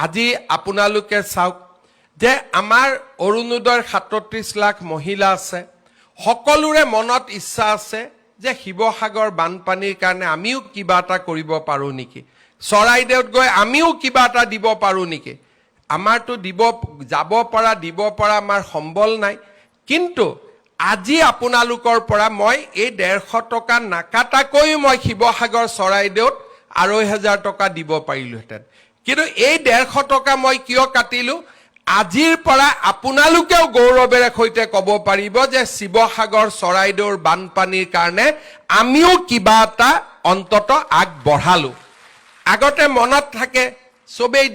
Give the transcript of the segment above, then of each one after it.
আজি আপোনালোকে চাওক যে আমাৰ অৰুণোদয়ৰ ৩৭ লাখ মহিলা আছে সকলোৰে মনত ইচ্ছা আছে যে শিৱসাগৰ বানপানীৰ কাৰণে আমিও কিবা এটা কৰিব পাৰো নেকি চৰাইদেউত গৈ আমিও কিবা এটা দিব পাৰো নেকি আমাৰটো যাব পৰা আমাৰ সম্বল নাই কিন্তু আজি আপোনালোকৰ পৰা মই এই 150 টকা নাকাটাকৈ মই শিৱসাগৰ চৰাইদেউত ২৫০০ টকা দিব পাৰিলোহেঁতেন কিন্তু এই 150 টকা মই কিয় কাটিলো আজিৰ পৰা আপোনালোকেও গৌৰৱেৰে সৈতে ক'ব পাৰিব যে শিৱসাগৰ চৰাইদেউৰ বানপানীৰ কাৰণে আমিও কিবা এটা অন্তত আগবঢ়ালো আগতে মনত থাকে সবেই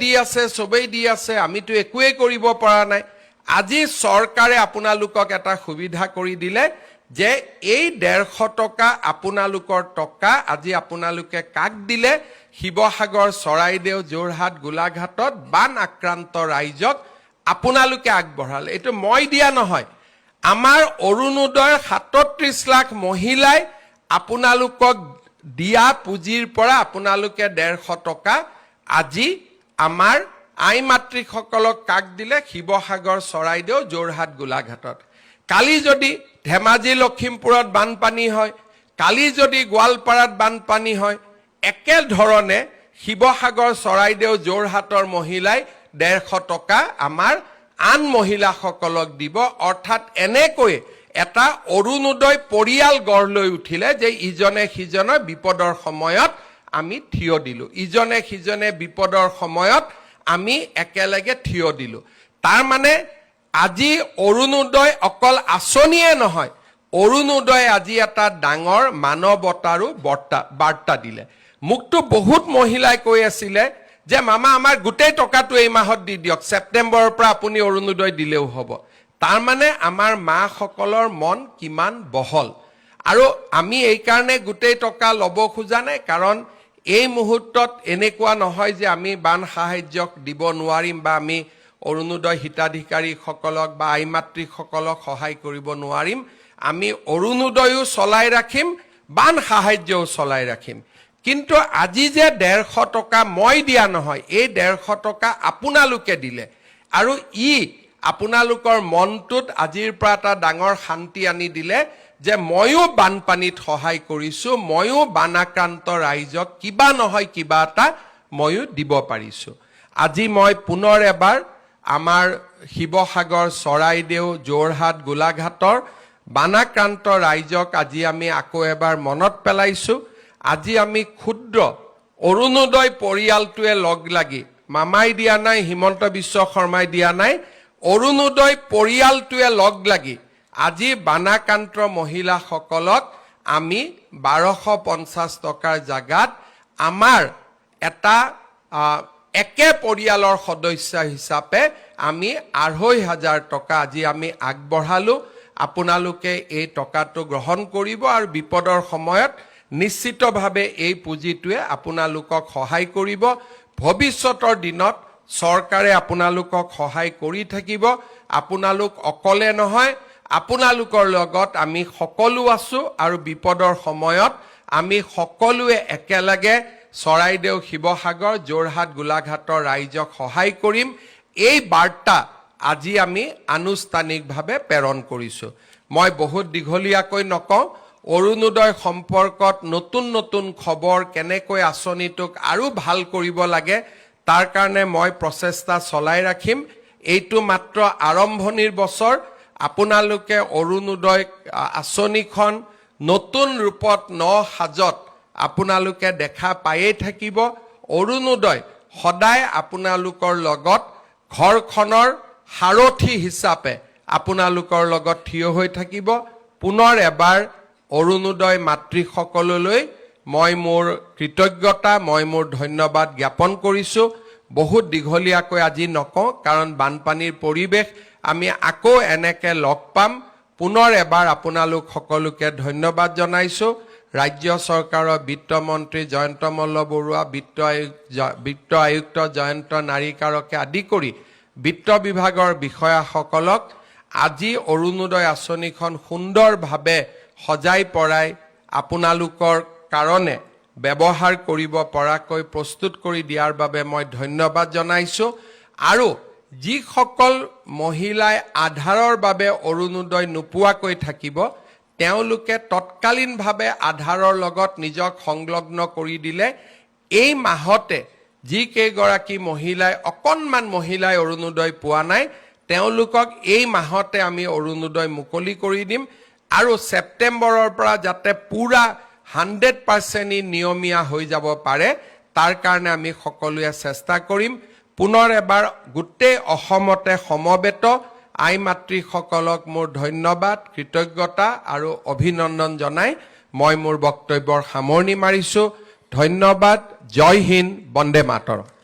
দি আছে আমিতো একোৱে কৰিব পৰা নাই আজি চৰকাৰে আপোনালোকক এটা সুবিধা কৰি দিলে যে এই 150 টকা আপোনালোকৰ টকা আজি আপোনালোকে কাক দিলে শিৱসাগৰ চৰাইদেউ যোৰহাট গোলাঘাটত বান আক্ৰান্ত ৰাইজক আপোনালোকে আগবঢ়ালে এটো মই দিয়া নহয় আমাৰ অৰুণোদয়ৰ ৩৭ লাখ মহিলাই আপোনালোকক দিয়া পুঁজিৰ পৰা আপোনালোকে 150 টকা আজি আমাৰ আই মাতৃসকলক কাক দিলে শিৱসাগৰ চৰাইদেউ যোৰহাট গোলাঘাটত কালি যদি ধেমাজি লখিমপুৰত বানপানী হয় কালি যদি গোৱালপাৰাত বানপানী হয় একে ধৰণে শিৱসাগৰ চৰাইদেউ যোৰহাটৰ মহিলাই 150 টকা আমাৰ আন মহিলাসকলক দিব অৰ্থাৎ এনেকৈ এটা অৰুণোদয় পৰিয়াল গঢ় লৈ উঠিলে যে ইজনে সিজনৰ বিপদৰ সময়ত আমি থিয় দিলো ইজনে সিজনে বিপদৰ সময়ত আমি একেলগে থিয় দিলো তাৰ মানে আজি অৰুণোদয় অকল আঁচনিয়ে নহয় অৰুণোদয় আজি এটা ডাঙৰ মানৱতাৰো বাৰ্তা দিলে মুক্তো বহুত মহিলাই কৈ আছিল যে মামা আমাৰ গোটেই টকাটো এই মাহত দি দিয়ক সেপ্টেম্বৰৰ পৰা আপুনি অৰুণোদয় দিলেও হ'ব তাৰ মানে আমাৰ মা সকলৰ মন কিমান বহল আৰু আমি এই কাৰণে গোটেই টকা লব খোজা নাই কাৰণ এই মুহূৰ্তত এনেকুৱা নহয় যে আমি বান সাহায্যক দিব নোৱাৰিম বা আমি অৰুণোদয় হিতাধিকাৰী সকলক বা আই মাতৃ সকলক সহায় কৰিব নোৱাৰিম আমি অৰুণোদয়ও চলাই ৰাখিম বান সাহায্যও চলাই ৰাখিম কিন্তু আজি যে 150 টকা মই দিয়া নহয় এই 150 টকা আপোনালোকে দিলে আৰু আপোনালোকৰ মনটোত আজিৰ পৰা এটা ডাঙৰ শান্তি আনি দিলে যে ময়ো বানপানীত সহায় কৰিছো ময়ো বানাক্ৰান্ত ৰাইজক কিবা নহয় কিবা এটা ময়ো দিব পাৰিছো আজি মই পুনৰ এবাৰ আমাৰ শিৱসাগৰ চৰাইদেউ যোৰহাট গোলাঘাটৰ বানাক্ৰান্ত ৰাইজক আজি আমি আকৌ এবাৰ মনত পেলাইছো আজি আমি ক্ষুদ্ৰ অৰুণোদয় পৰিয়ালটোৱে লগ লাগি মামাই দিয়া নাই হিমন্ত বিশ্ব শৰ্মাই দিয়া নাই অৰুণোদয় পৰিয়ালটোৱে লগ লাগি আজি বানাক্ৰান্ত মহিলাসকলক আমি 1250 টকাৰ জাগাত আমাৰ এটা একে পৰিয়ালৰ সদস্য হিচাপে আমি 2500 টকা আজি আমি আগবঢ়ালো আপোনালোকে এই টকাটো গ্ৰহণ কৰিব আৰু বিপদৰ সময়ত নিশ্চিতভাৱে এই পুঁজিটোৱে আপোনালোকক সহায় কৰিব ভৱিষ্যতৰ দিনত চৰকাৰে আপোনালোকক সহায় কৰি থাকিব আপোনালোক অকলে নহয় আপোনালোকৰ লগত আমি সকলো আছো আৰু বিপদৰ সময়ত আমি সকলোৱে একেলগে চৰাইদেউ শিৱসাগৰ যোৰহাট গোলাঘাটৰ ৰাইজক সহায় কৰিম এই বাৰ্তা আজি আমি আনুষ্ঠানিকভাৱে প্ৰেৰণ কৰিছো মই বহুত দীঘলীয়াকৈ নকওঁ অৰুণোদয় সম্পৰ্কত নতুন খবৰ কেনেকৈ আঁচনিটোক আৰু ভাল কৰিব লাগে তাৰ কাৰণে মই প্ৰচেষ্টা চলাই ৰাখিম এইটো মাত্ৰ আৰম্ভণিৰ বছৰ আপোনালোকে অৰুণোদয় আঁচনিখন নতুন ৰূপত সাজত আপোনালোকে দেখা পায়ে থাকিব অৰুণোদয় সদায় আপোনালোকৰ লগত ঘৰখনৰ সাৰথি হিচাপে আপোনালোকৰ লগত থিয় হৈ থাকিব পুনৰ এবাৰ অৰুণোদয় মাতৃসকললৈ মই মোৰ কৃতজ্ঞতা মই মোৰ ধন্যবাদ জ্ঞাপন কৰিছো বহুত দীঘলীয়াকৈ আজি নকওঁ কাৰণ বানপানীৰ পৰিবেশ আমি আকৌ এনেকে লগ পাম পুনৰ এবাৰ আপোনালোক সকলোকে ধন্যবাদ জনাইছো ৰাজ্য চৰকাৰৰ বিত্তমন্ত্ৰী জয়ন্ত মল্ল বৰুৱা বিত্ত আয়ুক্ত জয়ন্ত নাৰিকাৰকে আদি কৰি বিত্ত বিভাগৰ বিষয়াসকলক আজি অৰুণোদয় আঁচনিখন সুন্দৰভাৱে সজাই পৰাই আপোনালোকৰ কাৰণে ব্যৱহাৰ কৰিব পৰাকৈ প্ৰস্তুত কৰি দিয়াৰ বাবে মই ধন্যবাদ জনাইছোঁ আৰু যিসকল মহিলাই আধাৰৰ বাবে অৰুণোদয় নোপোৱাকৈ থাকিব তেওঁলোকে তৎকালীনভাৱে আধাৰৰ লগত নিজক সংলগ্ন কৰি দিলে এই মাহতে যি কেইগৰাকী মহিলাই অকণমান মহিলাই অৰুণোদয় পোৱা নাই তেওঁলোকক এই মাহতে আমি অৰুণোদয় মুকলি কৰি দিম আৰু ছেপ্টেম্বৰৰ পৰা যাতে পুৰা 100% নিয়মীয়া হৈ যাব পাৰে তাৰ কাৰণে আমি সকলোৱে চেষ্টা কৰিম পুনৰ এবাৰ গোটেই অসমতে সমবেত আই মাতৃসকলক মোৰ ধন্যবাদ কৃতজ্ঞতা আৰু অভিনন্দন জনাই মই মোৰ বক্তব্যৰ সামৰণি মাৰিছোঁ ধন্যবাদ জয় হিন্দ বন্দে মাতৰম